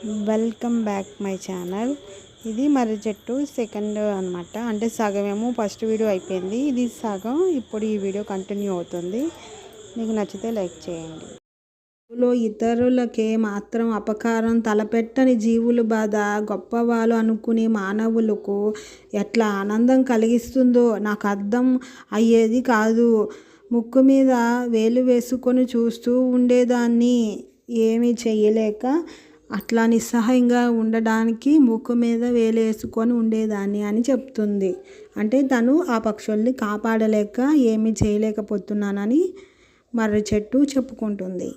Welcome back my channel. ఇది మర్రి చెట్టు second అనమాట. అంటే సగమేమో ఫస్ట్ వీడియో అయిపోయింది, ఇది సగం ఇప్పుడు ఈ వీడియో కంటిన్యూ అవుతుంది. మీకు నచ్చితే లైక్ చేయండి. ఇతరులకే మాత్రం అపకారం తలపెట్టని జీవుల బాధ గొప్పవాళ్ళు అనుకునే మానవులకు ఎట్లా ఆనందం కలిగిస్తుందో నాకు అర్థం అయ్యేది కాదు. ముక్కు మీద వేలు వేసుకొని చూస్తూ ఉండేదాన్ని, ఏమీ చెయ్యలేక అట్లా నిస్సహాయంగా ఉండడానికి ముక్కు మీద వేలేసుకొని ఉండేదాన్ని అని చెప్తుంది. అంటే తను ఆ పక్షుల్ని కాపాడలేక ఏమీ చేయలేకపోతున్నానని మర్రి చెట్టు చెప్పుకుంటుంది.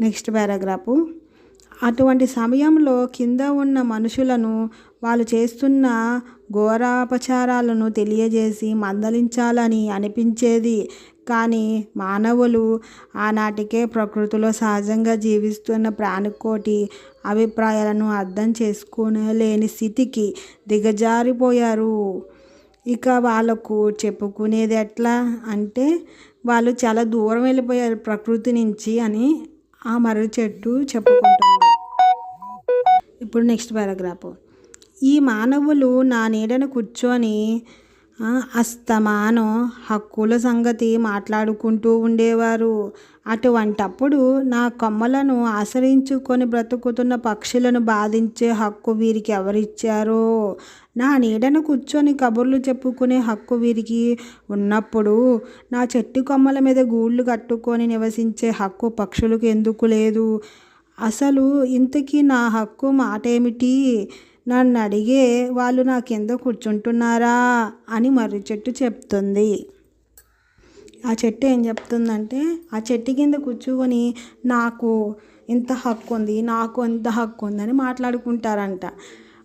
Next paragraph. అటువంటి సమయంలో కింద ఉన్న మనుషులను వాళ్ళు చేస్తున్న ఘోరాపచారాలను తెలియజేసి మందలించాలని అనిపించేది. కానీ మానవులు ఆనాటికే ప్రకృతిలో సహజంగా జీవిస్తున్న ప్రాణికోటి అభిప్రాయాలను అర్థం చేసుకోలేని స్థితికి దిగజారిపోయారు. ఇక వాళ్ళకు చెప్పుకునేది ఎట్లా అంటే వాళ్ళు చాలా దూరం వెళ్ళిపోయారు ప్రకృతి నుంచి అని ఆ మర్రి చెట్టు చెప్పుకుంటుంది. ఇప్పుడు నెక్స్ట్ పారాగ్రాఫ్. ఈ మానవులు నా నీడను కూర్చొని అస్తమానం హక్కుల సంగతి మాట్లాడుకుంటూ ఉండేవారు. అటువంటప్పుడు నా కొమ్మలను ఆశ్రయించుకొని బ్రతుకుతున్న పక్షులను బాధించే హక్కు వీరికి ఎవరిచ్చారో? నా నీడను కూర్చొని కబుర్లు చెప్పుకునే హక్కు వీరికి ఉన్నప్పుడు నా చెట్టు కొమ్మల మీద గూళ్ళు కట్టుకొని నివసించే హక్కు పక్షులకు ఎందుకు లేదు? అసలు ఇంతకీ నా హక్కు మాటేమిటి? నన్ను అడిగే వాళ్ళు నా కింద కూర్చుంటున్నారా అని మర్రి చెట్టు చెప్తుంది. ఆ చెట్టు ఏం చెప్తుందంటే ఆ చెట్టు కింద కూర్చుకొని నాకు ఇంత హక్కు ఉంది, నాకు ఇంత హక్కు ఉందని మాట్లాడుకుంటారంట.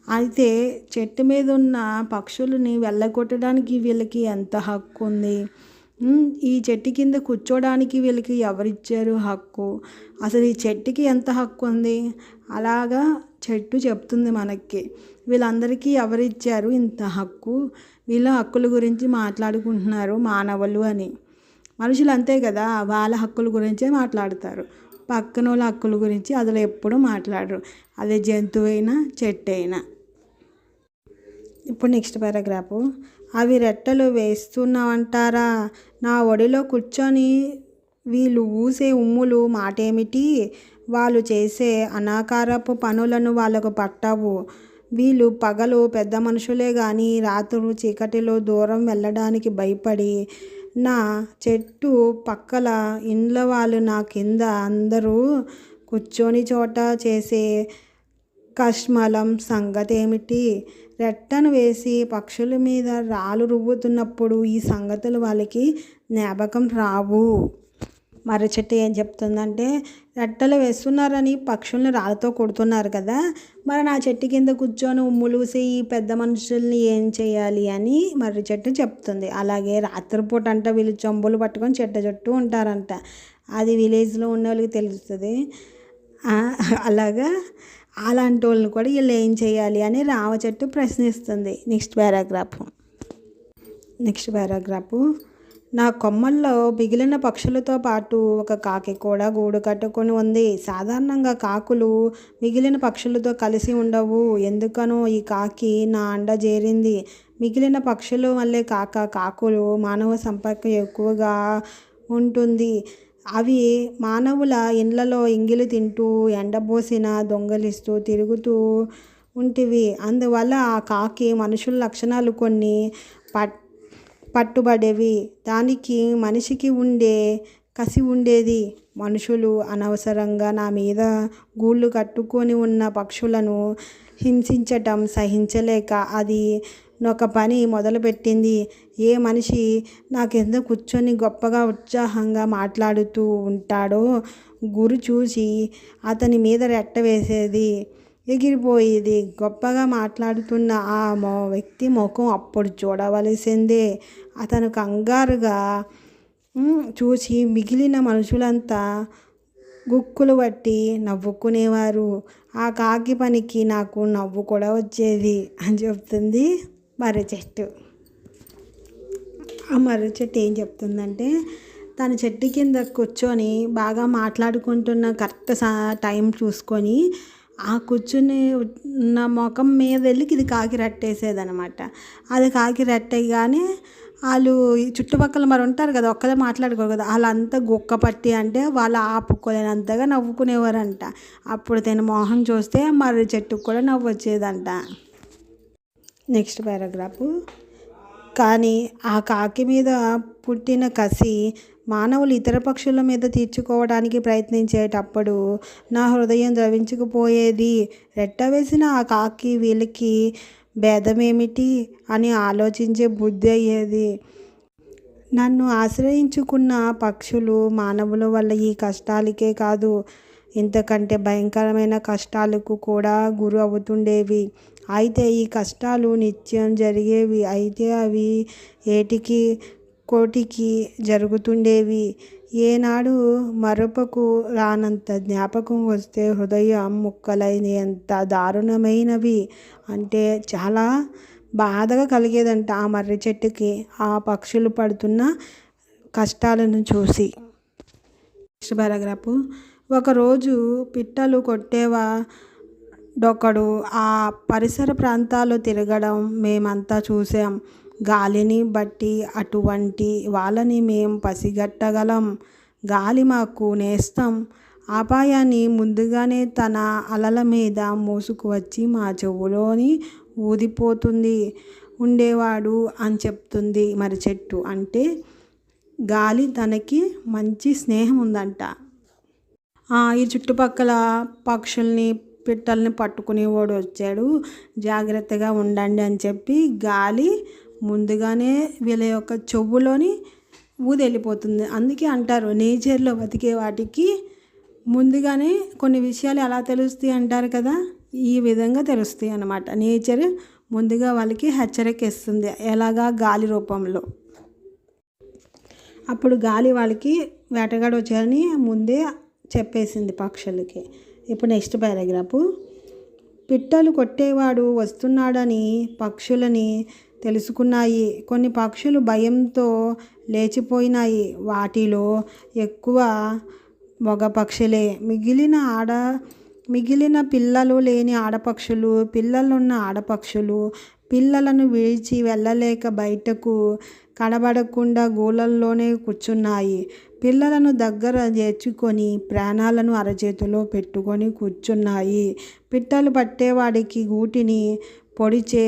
అయితే చెట్టు మీద ఉన్న పక్షులని వెళ్ళగొట్టడానికి వీళ్ళకి ఎంత హక్కు ఉంది? ఈ చెట్టు కింద కూర్చోడానికి వీళ్ళకి ఎవరిచ్చారు హక్కు? అసలు ఈ చెట్టుకి ఎంత హక్కు ఉంది? అలాగా చెట్టు చెప్తుంది మనకి. వీళ్ళందరికీ ఎవరిచ్చారు ఇంత హక్కు? వీళ్ళ హక్కుల గురించి మాట్లాడుకుంటున్నారు మానవులు అని. మనుషులు అంతే కదా, వాళ్ళ హక్కుల గురించే మాట్లాడతారు, పక్కన వాళ్ళ హక్కుల గురించి అసలు ఎప్పుడు మాట్లాడరు, అదే జంతువు అయినా చెట్టు అయినా. ఇప్పుడు నెక్స్ట్ పారాగ్రాఫు. అవి రెట్టలు వేస్తున్నావంటారా? నా ఒడిలో కూర్చొని వీళ్ళు ఊసే ఉమ్ములు మాటేమిటి? వాళ్ళు చేసే అనాకారపు పనులను వాళ్ళకు పట్టవు. వీళ్ళు పగలు పెద్ద మనుషులే కానీ రాత్రులు చీకటిలో దూరం వెళ్ళడానికి భయపడి నా చెట్టు పక్కల ఇండ్ల వాళ్ళు నా కింద అందరూ కూర్చొని చోట చేసే కష్మలం సంగతేమిటి? రెట్టను వేసి పక్షుల మీద రాళ్ళు రువ్వుతున్నప్పుడు ఈ సంగతులు వాళ్ళకి జ్ఞాపకం రావు. మర్రి చెట్టు ఏం చెప్తుందంటే రెట్టలు వేస్తున్నారని పక్షుల్ని రాళ్ళతో కొడుతున్నారు కదా, మరి నా చెట్టు కింద కూర్చొని ఉమ్ములూసి ఈ పెద్ద మనుషుల్ని ఏం చేయాలి అని మర్రి చెట్టు చెప్తుంది. అలాగే రాత్రిపూట అంట వీళ్ళు చెంబులు పట్టుకొని చెట్టు చుట్టూ ఉంటారంట. అది విలేజ్లో ఉన్న వాళ్ళకి తెలుస్తుంది. అలాగా అలాంటి వాళ్ళని కూడా వీళ్ళు ఏం చేయాలి అని రావ చెట్టు ప్రశ్నిస్తుంది. Next paragraph. నా కొమ్మల్లో మిగిలిన పక్షులతో పాటు ఒక కాకి కూడా గూడు కట్టుకొని ఉంది. సాధారణంగా కాకులు మిగిలిన పక్షులతో కలిసి ఉండవు. ఎందుకనో ఈ కాకి నా అండ చేరింది. మిగిలిన పక్షులు వల్లే కాకులు మానవ సంపర్కం ఎక్కువగా ఉంటుంది. అవి మానవుల ఇండ్లలో ఎంగిలి తింటూ ఎండబోసిన దొంగలిస్తూ తిరుగుతూ ఉంటివి. అందువల్ల ఆ కాకి మనుషుల లక్షణాలు కొన్ని పట్టుబడేవి. దానికి మనిషికి ఉండే కసి ఉండేది. మనుషులు అనవసరంగా నా మీద గూళ్ళు కట్టుకొని ఉన్న పక్షులను హింసించటం సహించలేక అది ఒక పని మొదలుపెట్టింది. ఏ మనిషి నా కింద కూర్చొని గొప్పగా ఉత్సాహంగా మాట్లాడుతూ ఉంటాడో గురి చూసి అతని మీద రెట్ట వేసేది, ఎగిరిపోయేది. గొప్పగా మాట్లాడుతున్న ఆ వ్యక్తి ముఖం అప్పుడు చూడవలసిందే. అతను కంగారుగా చూసి మిగిలిన మనుషులంతా గుక్కులు పట్టి నవ్వుకునేవారు. ఆ కాకి పనికి నాకు నవ్వు కూడా వచ్చేది అని చెప్తుంది మర్రి చెట్టు. ఆ మర్రి చెట్టు ఏం చెప్తుందంటే తన చెట్టు కింద కూర్చొని బాగా మాట్లాడుకుంటున్న కరెక్ట్ టైం చూసుకొని ఆ కూర్చుని ఉన్న ముఖం మీద వెళ్ళి ఇది కాకి రెట్టేసేదనమాట. అది కాకి రెట్టేయగానే వాళ్ళు ఈ చుట్టుపక్కల మరి ఉంటారు కదా, ఒక్కదే మాట్లాడుకోరు కదా, వాళ్ళంతా గుక్క పట్టి అంటే వాళ్ళు ఆపుకోలేనంతగా నవ్వుకునేవారంట. అప్పుడు తన మొహం చూస్తే మర్రి చెట్టుకు కూడా నవ్వు వచ్చేదంట. Next paragraph. కానీ ఆ కాకి మీద పుట్టిన కసి మానవులు ఇతర పక్షుల మీద తీర్చుకోవడానికి ప్రయత్నించేటప్పుడు నా హృదయం ద్రవించుకుపోయేది. రెట్టవేసిన ఆ కాకి వీళ్ళకి భేదమేమిటి అని ఆలోచించే బుద్ధి అయ్యేది. నన్ను ఆశ్రయించుకున్న పక్షులు మానవుల వల్ల ఈ కష్టాలకే కాదు, ఇంతకంటే భయంకరమైన కష్టాలకు కూడా గురి అవుతుండేవి. అయితే ఈ కష్టాలు నిత్యం జరిగేవి. అయితే అవి ఏటికి కోటికి జరుగుతుండేవి. ఏనాడు మరొకకు రానంత జ్ఞాపకం వస్తే హృదయం ముక్కలైనంత దారుణమైనవి. అంటే చాలా బాధగా కలిగేదంట ఆ మర్రి చెట్టుకి ఆ పక్షులు పడుతున్న కష్టాలను చూసి. Next paragraph. ఒకరోజు పిట్టలు కొట్టేవాడొకడు ఆ పరిసర ప్రాంతాల్లో తిరగడం మేమంతా చూసాం. గాలిని బట్టి అటువంటి వాళ్ళని మేం పసిగట్టగలం. గాలి మాకు నేస్తం. అపాయాన్ని ముందుగానే తన అలల మీద మోసుకువచ్చి మా చెవులోని ఊదిపోతుంది ఉండేవాడు అని చెప్తుంది మరి చెట్టు. అంటే గాలి తనకి మంచి స్నేహం ఉందంట. ఈ చుట్టుపక్కల పక్షుల్ని పిట్టల్ని పట్టుకునేవాడు వచ్చాడు, జాగ్రత్తగా ఉండండి అని చెప్పి గాలి ముందుగానే వీళ్ళ యొక్క చెవులోని ఊది వెళ్ళిపోతుంది. అందుకే అంటారు నేచర్లో బతికే వాటికి ముందుగానే కొన్ని విషయాలు ఎలా తెలుస్తాయి అంటారు కదా, ఈ విధంగా తెలుస్తాయి అన్నమాట. నేచర్ ముందుగా వాళ్ళకి హెచ్చరిక ఇస్తుంది, ఎలాగా గాలి రూపంలో. అప్పుడు గాలి వాళ్ళకి వేటగాడు వచ్చారని ముందే చెప్పేసింది పక్షులకి. ఇప్పుడు నెక్స్ట్ పారాగ్రాఫ్. పిట్టలు కొట్టేవాడు వస్తున్నాడని పక్షులని తెలుసుకున్నాయి. కొన్ని పక్షులు భయంతో లేచిపోయినాయి. వాటిలో ఎక్కువ మగ పక్షులే. మిగిలిన పిల్లలు లేని ఆడపక్షులు, పిల్లలున్న ఆడపక్షులు పిల్లలను విడిచి వెళ్ళలేక బయటకు కనబడకుండా గూళ్ళల్లోనే కూర్చున్నాయి. పిల్లలను దగ్గర చేర్చుకొని ప్రాణాలను అరచేతిలో పెట్టుకొని కూర్చున్నాయి. పిట్టలు పట్టేవాడికి గూటిని పొడిచే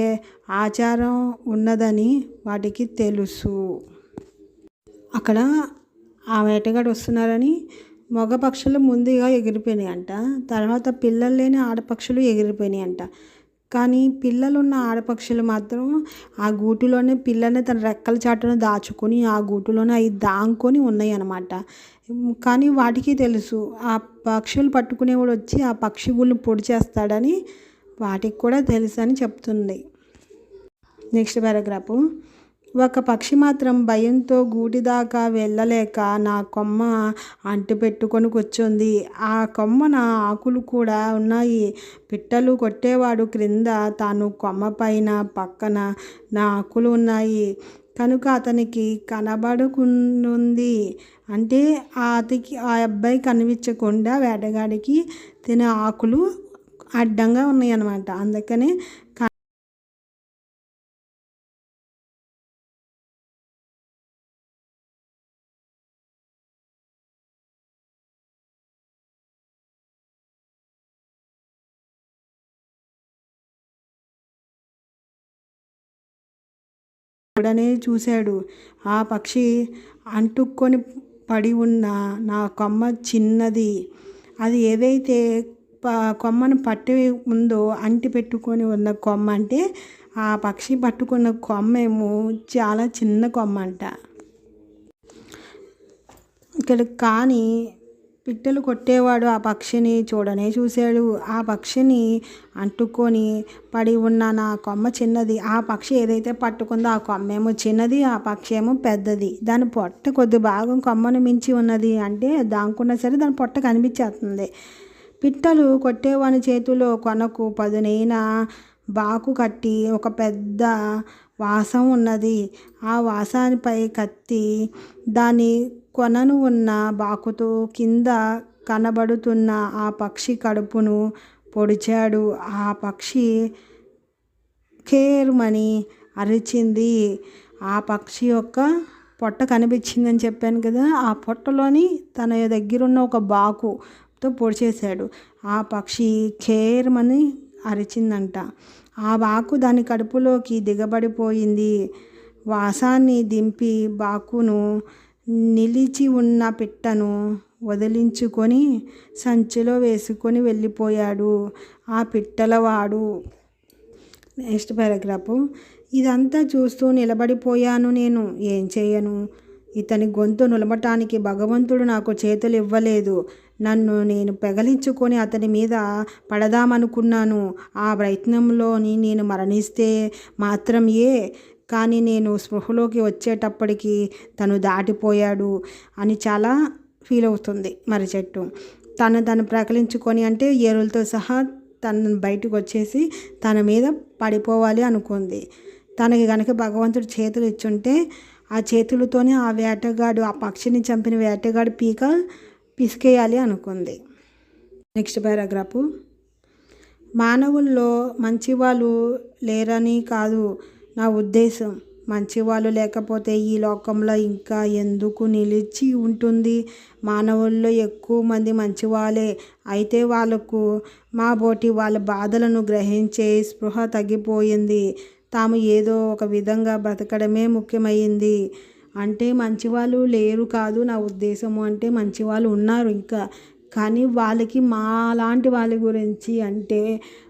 ఆచారం ఉన్నదని వాటికి తెలుసు. అక్కడ ఆ వేటగాడు వస్తున్నారని మగ పక్షులు ముందుగా ఎగిరిపోయినాయి అంట. తర్వాత పిల్లలు లేని ఆడపక్షులు ఎగిరిపోయినాయి అంట. కానీ పిల్లలున్న ఆడపక్షులు మాత్రం ఆ గూటిలోనే పిల్లల్ని తన రెక్కల చాటున దాచుకొని ఆ గూటిలోనే అవి దాంకొని ఉన్నాయి అన్నమాట. కానీ వాటికి తెలుసు ఆ పక్షులు పట్టుకునేవాడు వచ్చి ఆ పక్షి గూళ్ళని పొడి చేస్తాడని వాటికి కూడా తెలుసు అని చెప్తుంది. Next paragraph. ఒక పక్షి మాత్రం భయంతో గూటి దాకా వెళ్ళలేక నా కొమ్మ అంటు పెట్టుకొని కూర్చుంది. ఆ కొమ్మన ఆకులు కూడా ఉన్నాయి. పిట్టలు కొట్టేవాడు క్రింద, తాను కొమ్మ పైన పక్కన నా ఆకులు ఉన్నాయి కనుక అతనికి కనబడుకుంది. అంటే ఆ అబ్బాయి కనిపించకుండా వేటగాడికి తిన ఆకులు అడ్డంగా ఉన్నాయి అన్నమాట. అందుకనే ఉడనే చూశాడు. ఆ పక్షి అంటుకొని పడి ఉన్న నా కొమ్మ చిన్నది. అది ఏదైతే కొమ్మను పట్టి ఉందో అంటి పెట్టుకొని ఉన్న కొమ్మ అంటే ఆ పక్షి పట్టుకున్న కొమ్మేమో చాలా చిన్న కొమ్మ అంట. ఇక్కడ కానీ పిట్టలు కొట్టేవాడు ఆ పక్షిని చూడనే చూశాడు. ఆ పక్షిని అంటుకొని పడి ఉన్న నా కొమ్మ చిన్నది. ఆ పక్షి ఏదైతే పట్టుకుందో ఆ కొమ్మేమో చిన్నది, ఆ పక్షి ఏమో పెద్దది. దాని పొట్ట కొద్ది భాగం కొమ్మను మించి ఉన్నది. అంటే దాంకున్నా సరే దాని పొట్ట కనిపించేస్తుంది. పిట్టలు కొట్టేవాని చేతిలో కొనకు పదునైన బాకు కట్టి ఒక పెద్ద వాసం ఉన్నది. ఆ వాసానిపై కత్తి దాని కొనను ఉన్న బాకుతో కింద కనబడుతున్న ఆ పక్షి కడుపును పొడిచాడు. ఆ పక్షి కేరుమని అరిచింది. ఆ పక్షి యొక్క పొట్ట కనిపించిందని చెప్పాను కదా, ఆ పొట్టలోని తన దగ్గరున్న ఒక బాకుతో పొడిచేశాడు. ఆ పక్షి కేరుమని అరిచిందంట. ఆ బాకు దాని కడుపులోకి దిగబడిపోయింది. వాసాన్ని దింపి బాకును నిలిచి ఉన్న పిట్టను వదిలించుకొని సంచిలో వేసుకొని వెళ్ళిపోయాడు ఆ పిట్టలవాడు. Next paragraph. ఇదంతా చూస్తూ నిలబడిపోయాను నేను. ఏం చేయను? ఇతని గొంతు నులమటానికి భగవంతుడు నాకు చేతులు ఇవ్వలేదు. నన్ను నేను పెగలించుకొని అతని మీద పడదామనుకున్నాను. ఆ ప్రయత్నంలోని నేను మరణిస్తే మాత్రమే, కానీ నేను స్పృహలోకి వచ్చేటప్పటికి తను దాటిపోయాడు అని చాలా ఫీల్ అవుతుంది మర్రి చెట్టు. తను ప్రకలించుకొని అంటే ఏరులతో సహా తను బయటకు వచ్చేసి తన మీద పడిపోవాలి అనుకుంది. తనకి కనుక భగవంతుడు చేతులు ఇచ్చుంటే ఆ చేతులతోనే ఆ వేటగాడు, ఆ పక్షిని చంపిన వేటగాడు పీక పిసికేయాలి అనుకుంది. Next paragraph. మానవుల్లో మంచివాళ్ళు లేరని కాదు నా ఉద్దేశం. మంచివాళ్ళు లేకపోతే ఈ లోకంలో ఇంకా ఎందుకు నిలిచి ఉంటుంది? మానవుల్లో ఎక్కువ మంది మంచివాళ్ళే. అయితే వాళ్ళకు మా బోటి వాళ్ళ బాధలను గ్రహించే స్పృహ తగ్గిపోయింది. తాము ఏదో ఒక విధంగా బ్రతకడమే ముఖ్యమైంది. అంటే మంచివాళ్ళు లేరు కాదు నా ఉద్దేశము. అంటే మంచివాళ్ళు ఉన్నారు ఇంకా, కానీ వాళ్ళకి మా లాంటి వాళ్ళ గురించి అంటే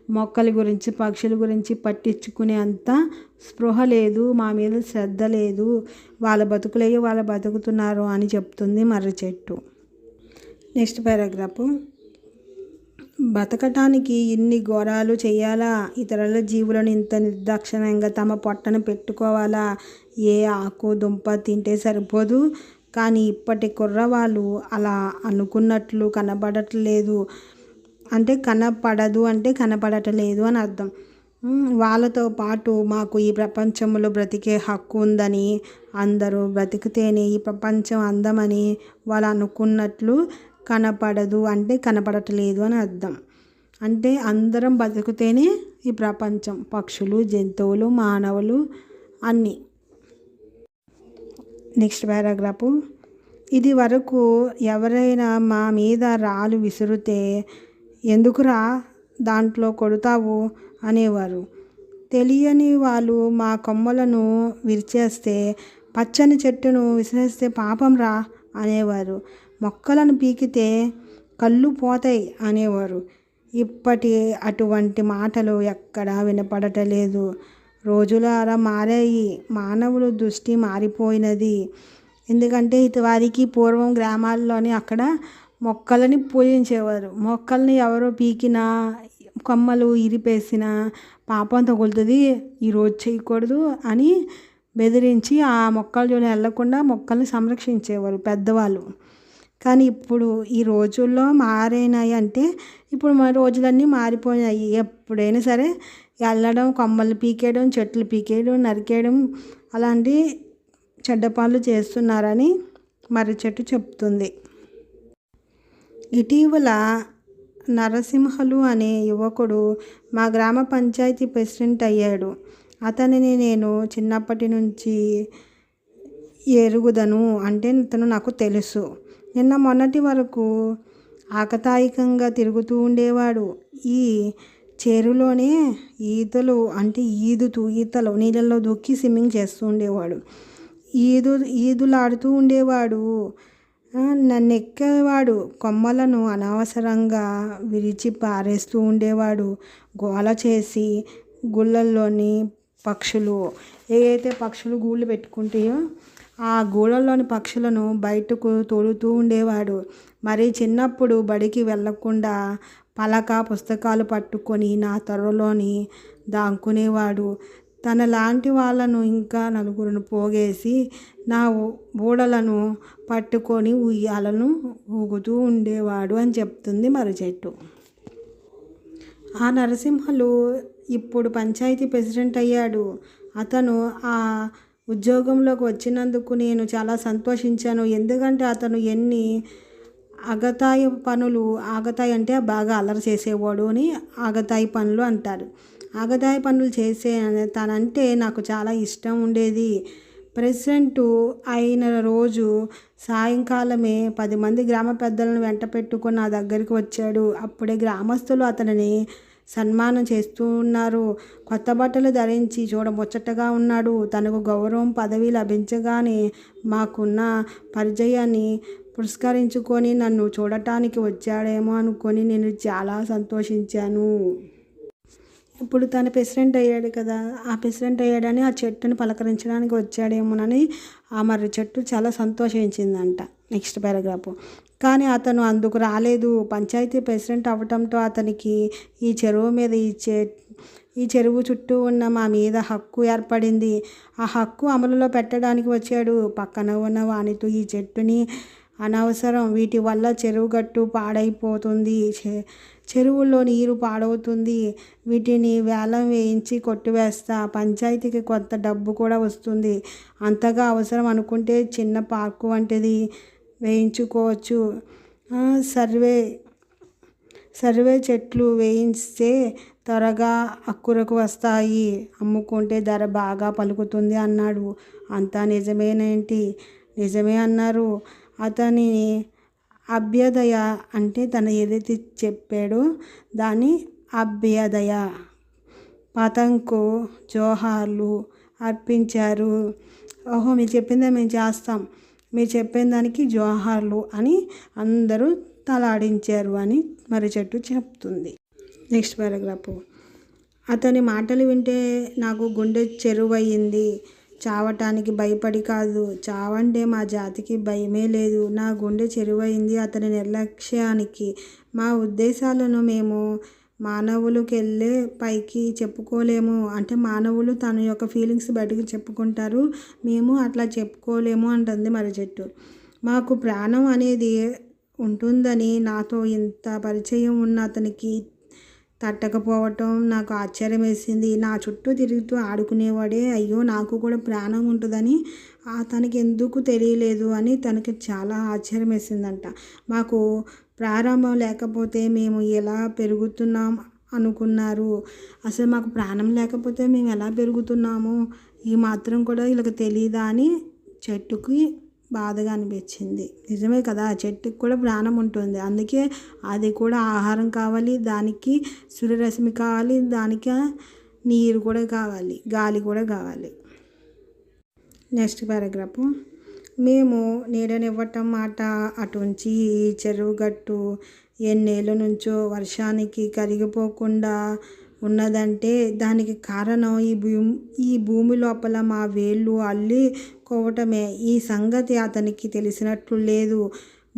మొక్కల గురించి పక్షుల గురించి పట్టించుకునే అంత స్పృహ లేదు, మా మీద శ్రద్ధ లేదు. వాళ్ళ బతుకులయ్యి వాళ్ళు బతుకుతున్నారు అని చెప్తుంది మర్రి చెట్టు. Next paragraph. బతకటానికి ఇన్ని ఘోరాలు చేయాలా? ఇతరుల జీవులను ఇంత నిర్దాక్షిణ్యంగా తమ పొట్టను పెట్టుకోవాలా? ఏ ఆకు దుంప తింటే సరిపోదు. కానీ ఇప్పటి కుర్రవాళ్ళు అలా అనుకున్నట్లు కనబడట్లేదు. అంటే కనపడదు అంటే కనపడటలేదు అని అర్థం. వాళ్ళతో పాటు మాకు ఈ ప్రపంచంలో బ్రతికే హక్కు ఉందని, అందరూ బ్రతికితేనే ఈ ప్రపంచం అందమని వాళ్ళు అనుకున్నట్లు కనపడదు అంటే కనపడట్లేదు అని అర్థం. అంటే అందరం బతికితేనే ఈ ప్రపంచం, పక్షులు, జంతువులు, మానవులు అన్నీ. Next paragraph. ఇది వరకు ఎవరైనా మా మీద రాళ్ళు విసిరితే ఎందుకురా దాంట్లో కొడతావు అనేవారు. తెలియని వాళ్ళు మా కొమ్మలను విరిచేస్తే, పచ్చని చెట్టును విసిరేస్తే పాపం రా అనేవారు. మొక్కలను పీకితే కళ్ళు పోతాయి అనేవారు. ఇప్పటి అటువంటి మాటలు ఎక్కడా వినపడటలేదు. రోజులు అలా మారాయి. మానవుల దృష్టి మారిపోయినది. ఎందుకంటే వారికి పూర్వం గ్రామాల్లోని అక్కడ మొక్కలని పూజించేవారు. మొక్కల్ని ఎవరో పీకినా, కొమ్మలు ఇరిపేసిన పాపం తగులుతుంది, ఈరోజు చేయకూడదు అని బెదిరించి ఆ మొక్కల జోలికి వెళ్లకుండా మొక్కల్ని సంరక్షించేవారు పెద్దవాళ్ళు. కానీ ఇప్పుడు ఈ రోజుల్లో మారినాయి. అంటే ఇప్పుడు మా రోజులన్నీ మారిపోయాయి. ఎప్పుడైనా సరే వెళ్ళడం, కొమ్మలు పీకేయడం, చెట్లు పీకేయడం, నరికేయడం అలాంటి చెడ్డ పనులు చేస్తున్నారని మర్రి చెట్టు చెప్తుంది. ఇటీవల నరసింహలు అనే యువకుడు మా గ్రామ పంచాయతీ ప్రెసిడెంట్ అయ్యాడు. అతనిని నేను చిన్నప్పటి నుంచి ఎరుగుదను. అంటే ఇతను నాకు తెలుసు. నిన్న మొన్నటి వరకు ఆకతాయికంగా తిరుగుతూ ఉండేవాడు. ఈ చెరువులోనే ఈతలు అంటే ఈతలు నీళ్ళల్లో దూకి స్విమ్మింగ్ చేస్తూ ఉండేవాడు. ఈదులాడుతూ ఉండేవాడు. నన్ను ఎక్కేవాడు. కొమ్మలను అనవసరంగా విరిచి పారేస్తూ ఉండేవాడు. గోల చేసి గుళ్ళల్లోని పక్షులు ఏవైతే పక్షులు గూళ్ళు పెట్టుకుంటాయో ఆ గూళ్ళల్లోని పక్షులను బయటకు తోలుతూ ఉండేవాడు. మరి చిన్నప్పుడు బడికి వెళ్ళకుండా పలక పుస్తకాలు పట్టుకొని నా త్వరలోని దాక్కునేవాడు. తన లాంటి వాళ్ళను ఇంకా నలుగురును పోగేసి నా ఊడలను పట్టుకొని ఉయ్యాలను ఊగుతూ ఉండేవాడు అని చెప్తుంది మర్రి చెట్టు. ఆ నరసింహలు ఇప్పుడు పంచాయతీ ప్రెసిడెంట్ అయ్యాడు. అతను ఆ ఉద్యోగంలోకి వచ్చినందుకు నేను చాలా సంతోషించాను. ఎందుకంటే అతను ఎన్ని ఆగతాయి అంటే బాగా అల్లరి చేసేవాడు అని ఆగతాయి పనులు అంటారు. ఆగతాయి పనులు చేసే తనంటే నాకు చాలా ఇష్టం ఉండేది. ప్రెసిడెంట్ అయిన రోజు సాయంకాలమే 10 మంది గ్రామ పెద్దలను వెంట పెట్టుకొని నా దగ్గరికి వచ్చాడు. అప్పుడే గ్రామస్తులు అతనిని సన్మానం చేస్తూ ఉన్నారు. కొత్త బట్టలు ధరించి చూడముచ్చటగా ఉన్నాడు. తనకు గౌరవం పదవి లభించగానే మాకున్న పరిచయాన్ని పురస్కరించుకొని నన్ను చూడటానికి వచ్చాడేమో అనుకొని నేను చాలా సంతోషించాను. ఇప్పుడు తను ప్రెసిడెంట్ అయ్యాడు కదా, ఆ ప్రెసిడెంట్ అయ్యాడని ఆ చెట్టుని పలకరించడానికి వచ్చాడేమోనని ఆ మర్రి చెట్టు చాలా సంతోషించిందంట. Next paragraph. కానీ అతను అందుకు రాలేదు. పంచాయతీ ప్రెసిడెంట్ అవ్వటంతో అతనికి ఈ చెరువు మీద ఈ చెరువు చుట్టూ ఉన్న మా మీద హక్కు ఏర్పడింది. ఆ హక్కు అమలులో పెట్టడానికి వచ్చాడు. పక్కన ఉన్న వానితో ఈ చెట్టుని అనవసరం, వీటి వల్ల చెరువు గట్టు పాడైపోతుంది, చెరువుల్లో నీరు పాడవుతుంది, వీటిని వేలం వేయించి కొట్టివేస్తా, పంచాయతీకి కొంత డబ్బు కూడా వస్తుంది, అంతగా అవసరం అనుకుంటే చిన్న పార్కు వంటిది వేయించుకోవచ్చు, సర్వే చెట్లు వేయిస్తే త్వరగా అక్కురకు వస్తాయి, అమ్ముకుంటే ధర బాగా పలుకుతుంది అన్నాడు. అంతా నిజమేనేంటి? నిజమే అన్నారు. అతని అభ్యుదయ అంటే తను ఏదైతే చెప్పాడో దాని అభ్యుదయ పతంకు జోహార్లు అర్పించారు. ఓహో, మీరు చెప్పిందే మేము చేస్తాం, మీరు చెప్పిన దానికి జోహార్లు అని అందరూ తలాడించారు అని మర్రి చెట్టు చెప్తుంది. Next paragraph. అతని మాటలు వింటే నాకు గుండె చెరువయ్యింది. చావటానికి భయపడి కాదు, చావంటే మా జాతికి భయమే లేదు. నా గుండె చెరువైంది అతని నిర్లక్ష్యానికి. మా ఉద్దేశాలను మేము మానవులకెళ్ళే పైకి చెప్పుకోలేము. అంటే మానవులు తన యొక్క ఫీలింగ్స్ బయటకు చెప్పుకుంటారు, మేము అట్లా చెప్పుకోలేము అంటుంది మర్రి చెట్టు. మాకు ప్రాణం అనేది ఉంటుందని నాతో ఇంత పరిచయం ఉన్న అతనికి తట్టకపోవటం నాకు ఆశ్చర్యం వేసింది. నా చుట్టూ తిరుగుతూ ఆడుకునేవాడే అయ్యో నాకు కూడా ప్రాణం ఉంటుందని తనకి ఎందుకు తెలియలేదు అని తనకి చాలా ఆశ్చర్యం వేసిందంట. మాకు ప్రారంభం లేకపోతే మేము ఎలా పెరుగుతున్నాం అనుకున్నారు? అసలు మాకు ప్రాణం లేకపోతే మేము ఎలా పెరుగుతున్నాము, ఈ మాత్రం కూడా వీళ్ళకి తెలియదా అని చెట్టుకి బాధగా అనిపించింది. నిజమే కదా, చెట్టుకి కూడా ప్రాణం ఉంటుంది, అందుకే అది కూడా ఆహారం కావాలి, దానికి సూర్యరశ్మి కావాలి, దానికి నీరు కూడా కావాలి, గాలి కూడా కావాలి. Next paragraph. మేము నీడనివ్వటం మాట అటుంచి ఈ చెరువు గట్టు ఎన్నేళ్ళ నుంచో వర్షానికి కరిగిపోకుండా ఉన్నదంటే దానికి కారణం ఈ భూమి లోపల మా వేళ్ళు అల్లుకోవటమే. ఈ సంగతి అతనికి తెలిసినట్లు లేదు.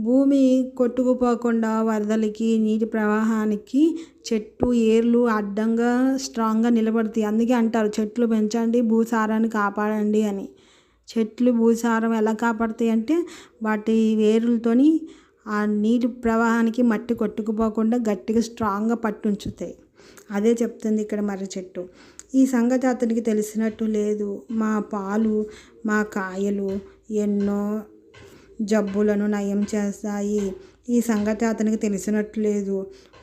భూమి కొట్టుకుపోకుండా వరదలకి నీటి ప్రవాహానికి చెట్టు ఏర్లు అడ్డంగా స్ట్రాంగ్గా నిలబడతాయి. అందుకే అంటారు చెట్లు పెంచండి, భూసారాన్ని కాపాడండి అని. చెట్లు భూసారం ఎలా కాపాడుతాయి అంటే వాటి వేరులతోని ఆ నీటి ప్రవాహానికి మట్టి కొట్టుకుపోకుండా గట్టిగా స్ట్రాంగ్గా పట్టుంచుతాయి. అదే చెప్తుంది ఇక్కడ మర్రి చెట్టు. ఈ సంగతి అతనికి తెలిసినట్టు లేదు. మా పాలు, మా కాయలు ఎన్నో జబ్బులను నయం చేస్తాయి. ఈ సంగతి అతనికి తెలిసినట్టు లేదు.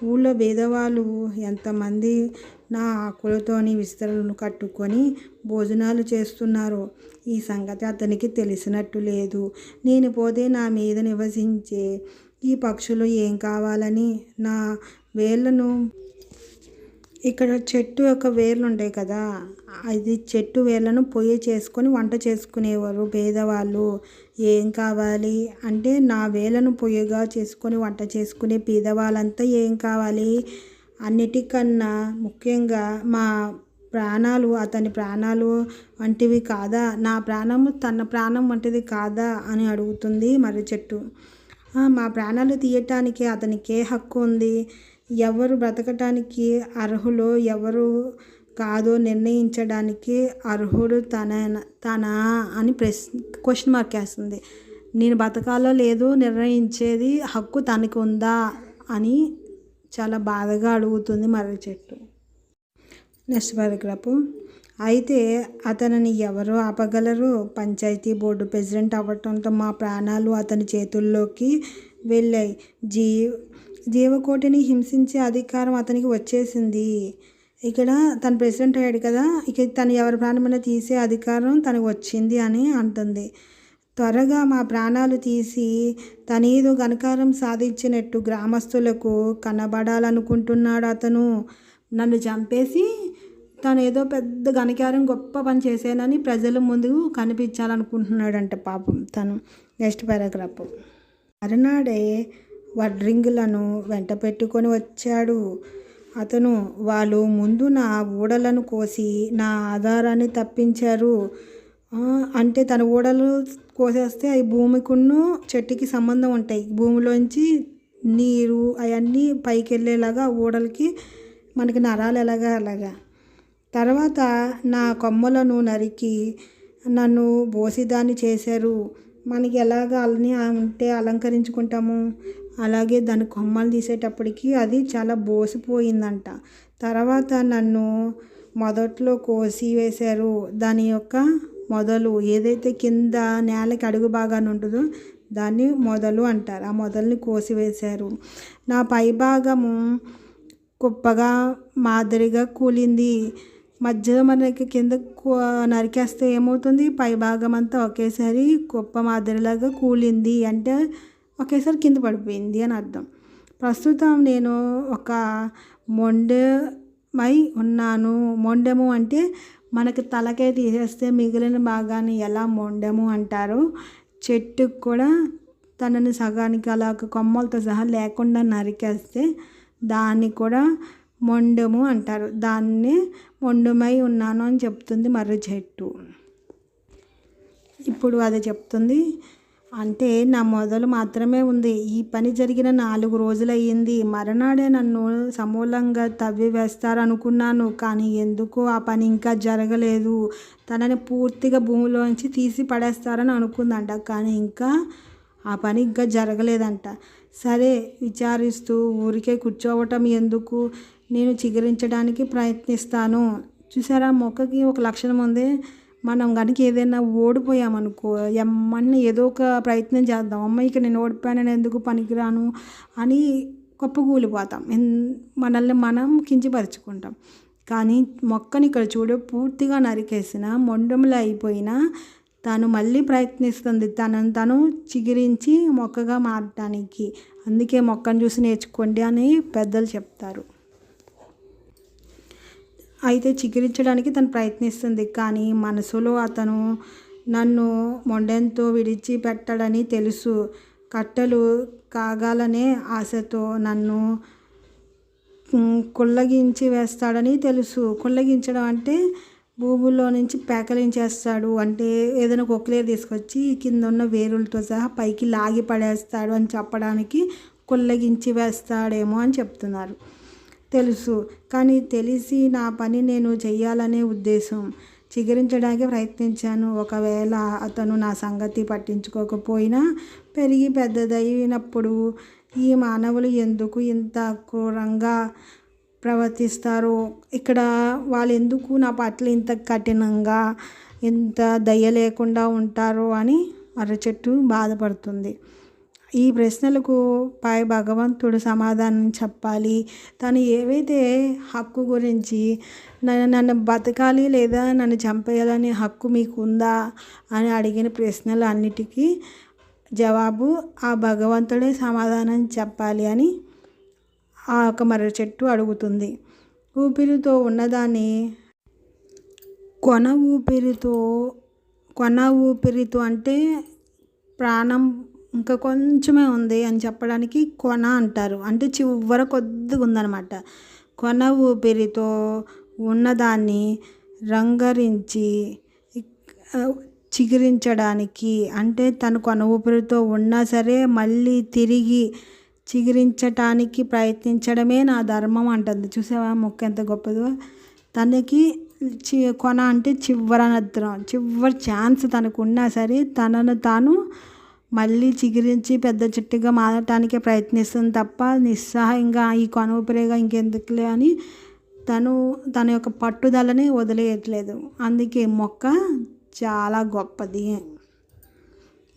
ఊళ్ళో పేదవాళ్ళు ఎంతమంది నా ఆకులతోని విస్తరణను కట్టుకొని భోజనాలు చేస్తున్నారు. ఈ సంగతి అతనికి తెలిసినట్టు లేదు. నేను పోతే నా మీద నివసించే ఈ పక్షులు ఏం కావాలని నా వేళ్ళను, ఇక్కడ చెట్టు యొక్క వేర్లు ఉంటాయి కదా, అది చెట్టు వేర్లను పొయ్యి చేసుకొని వంట చేసుకునేవారు పేదవాళ్ళు. ఏం కావాలి అంటే నా వేళ్ళను పొయ్యిగా చేసుకొని వంట చేసుకునే పేదవాళ్ళంతా ఏం కావాలి, అన్నిటికన్నా ముఖ్యంగా మా ప్రాణాలు అతని ప్రాణాలు వంటివి కాదా, నా ప్రాణము తన ప్రాణం వంటిది కాదా అని అడుగుతుంది మర్రి చెట్టు. మా ప్రాణాలు తీయటానికి అతనికే హక్కు ఉంది. ఎవరు బ్రతకటానికి అర్హులో ఎవరు కాదో నిర్ణయించడానికి అర్హుడు తన అని క్వశ్చన్ మార్క్ వేస్తుంది. నేను బతకాలో లేదో నిర్ణయించేది హక్కు తనకు ఉందా అని చాలా బాధగా అడుగుతుంది మర్రి చెట్టు. Next paragraph. అయితే అతనిని ఎవరు ఆపగలరు? పంచాయతీ బోర్డు ప్రెసిడెంట్ అవ్వటంతో మా ప్రాణాలు అతని చేతుల్లోకి వెళ్ళాయి. జీవకోటిని హింసించే అధికారం అతనికి వచ్చేసింది. ఇక్కడ తను ప్రెసిడెంట్ అయ్యాడు కదా, ఇక తను ఎవరి ప్రాణమైనా తీసే అధికారం తనకు వచ్చింది అని అంటుంది. త్వరగా మా ప్రాణాలు తీసి తనేదో ఘనకారం సాధించినట్టు గ్రామస్తులకు కనబడాలనుకుంటున్నాడు అతను. నన్ను చంపేసి తను ఏదో పెద్ద ఘనకారం గొప్ప పని చేశానని ప్రజల ముందు కనిపించాలనుకుంటున్నాడంట పాపం తను. Next paragraph. మరునాడే వడ్రింగులను వెంట పెట్టుకొని వచ్చాడు అతను. వాళ్ళు ముందు నా ఊడలను కోసి నా ఆధారాన్ని తప్పించారు. అంటే తన ఊడలు కోసేస్తే అవి భూమికును చెట్టుకి సంబంధం ఉంటాయి. భూమిలోంచి నీరు అవన్నీ పైకి వెళ్ళేలాగా ఊడలకి మనకి నరాలు అలాగా. తర్వాత నా కొమ్మలను నరికి నన్ను బోసిదాన్ని చేశారు. మనకి ఎలాగ అల్ని ఉంటే అలంకరించుకుంటాము, అలాగే దాని కొమ్మలు తీసేటప్పటికి అది చాలా బోసిపోయిందంట. తర్వాత నన్ను మొదట్లో కోసి వేశారు. దాని యొక్క మొదలు ఏదైతే కింద నేలకి అడుగు భాగాన్ని ఉంటుందో దాన్ని మొదలు అంటారు. ఆ మొదల్ని కోసివేశారు. నా పైభాగము కుప్పగా మాదిరిగా కూలింది. మధ్యలో మనకి కింద నరికేస్తే ఏమవుతుంది? పైభాగం అంతా ఒకేసారి కుప్ప మాదిరిలాగా కూలింది, అంటే ఒకేసారి కింద పడిపోయింది అని అర్థం. ప్రస్తుతం నేను ఒక మొండెమై ఉన్నాను. మొండెము అంటే మనకి తలకే తీసేస్తే మిగిలిన భాగాన్ని ఎలా మొండెము అంటారో, చెట్టుకు కూడా తనని సగానికి అలాగ కొమ్మలతో సహా లేకుండా నరికేస్తే దాన్ని కూడా మొండెము అంటారు. దాన్ని మొండెమై ఉన్నాను అని చెప్తుంది మర్రి చెట్టు. ఇప్పుడు అది చెప్తుంది, అంటే నా మొదలు మాత్రమే ఉంది. ఈ పని జరిగిన 4 రోజులయ్యింది. మరునాడే నన్ను సమూలంగా తవ్వి వేస్తారనుకున్నాను, కానీ ఎందుకో ఆ పని ఇంకా జరగలేదు. తనని పూర్తిగా భూమిలోంచి తీసి పడేస్తారని అనుకుందంట, కానీ ఇంకా ఆ పని ఇంకా జరగలేదంట. సరే, విచారిస్తూ ఊరికే కూర్చోవటం ఎందుకు, నేను చిగురించడానికి ప్రయత్నిస్తాను. చూసారా, మొక్కకి ఒక లక్షణం ఉంది. మనం కనుక ఏదైనా ఓడిపోయామనుకో, ఎమ్మని ఏదో ఒక ప్రయత్నం చేద్దాం. అమ్మ ఇక నేను ఓడిపోయాను, నేను ఎందుకు పనికిరాను అని కుప్పకూలిపోతాం. మనల్ని మనం కించపరుచుకుంటాం. కానీ మొక్కని ఇక్కడ చూడు, పూర్తిగా నరికేసిన మొండెములు అయిపోయినా తను మళ్ళీ ప్రయత్నిస్తుంది తనను తను చిగురించి మొక్కగా మారటానికి. అందుకే మొక్కను చూసి నేర్చుకోండి అని పెద్దలు చెప్తారు. అయితే చిగురించడానికి తను ప్రయత్నిస్తుంది, కానీ మనసులో అతను నన్ను మొండెంతో విడిచిపెట్టడని తెలుసు. కట్టెలు కాగాలనే ఆశతో నన్ను కుళ్ళగించి వేస్తాడని తెలుసు. కుళ్ళగించడం అంటే భూముల్లో నుంచి పేకలించేస్తాడు, అంటే ఏదైనా కొక్లేరు తీసుకొచ్చి కింద ఉన్న వేరులతో సహా పైకి లాగి పడేస్తాడు అని చెప్పడానికి కుళ్ళగించి వేస్తాడేమో అని చెప్తున్నారు. తెలుసు, కానీ తెలిసి నా పని నేను చెయ్యాలనే ఉద్దేశం. చిగురించడానికి ప్రయత్నించాను. ఒకవేళ అతను నా సంగతి పట్టించుకోకపోయినా పెరిగి పెద్దదైనప్పుడు ఈ మానవులు ఎందుకు ఇంత క్రూరంగా ప్రవర్తిస్తారు, ఇక్కడ వాళ్ళు ఎందుకు నా పట్ల ఇంత కఠినంగా ఇంత దయ లేకుండా ఉంటారు అని మర్రి చెట్టు బాధపడుతుంది. ఈ ప్రశ్నలకు పై భగవంతుడు సమాధానం చెప్పాలి. తను ఏవైతే హక్కు గురించి నన్ను బతకాలి లేదా నన్ను చంపేయాలనే హక్కు మీకు ఉందా అని అడిగిన ప్రశ్నలు అన్నిటికీ జవాబు ఆ భగవంతుడే సమాధానం చెప్పాలి అని ఆ ఒక మర్రి చెట్టు అడుగుతుంది. ఊపిరితో ఉన్నదాన్ని కొన ఊపిరితో అంటే ప్రాణం ఇంకా కొంచెమే ఉంది అని చెప్పడానికి కొన అంటారు, అంటే చివర కొద్దిగా ఉందన్నమాట. కొన ఊపిరితో ఉన్నదాన్ని రంగరించి చిగురించడానికి, అంటే తను కొన ఊపిరితో ఉన్నా సరే మళ్ళీ తిరిగి చిగురించటానికి ప్రయత్నించడమే నా ధర్మం అంటుంది. చూసావా మొక్క ఎంత గొప్పదో. తనకి కొన అంటే చివరి అనంతరం చివరి ఛాన్స్ తనకు ఉన్నా సరే తనను తాను మళ్ళీ చిగురించి పెద్ద చెట్టుగా మారటానికే ప్రయత్నిస్తుంది తప్ప నిస్సహాయంగా ఈ కొన ఊపిరిగా ఇంకెందుకులే అని తన యొక్క పట్టుదలని వదిలేయట్లేదు. అందుకే మొక్క చాలా గొప్పది.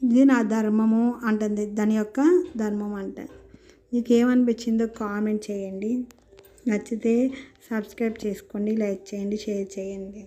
ఇది నా ధర్మము అంటుంది, దాని యొక్క ధర్మం అంటే. మీకు ఏమనిపించిందో కామెంట్ చేయండి. నచ్చితే సబ్స్క్రైబ్ చేసుకోండి, లైక్ చేయండి, షేర్ చేయండి.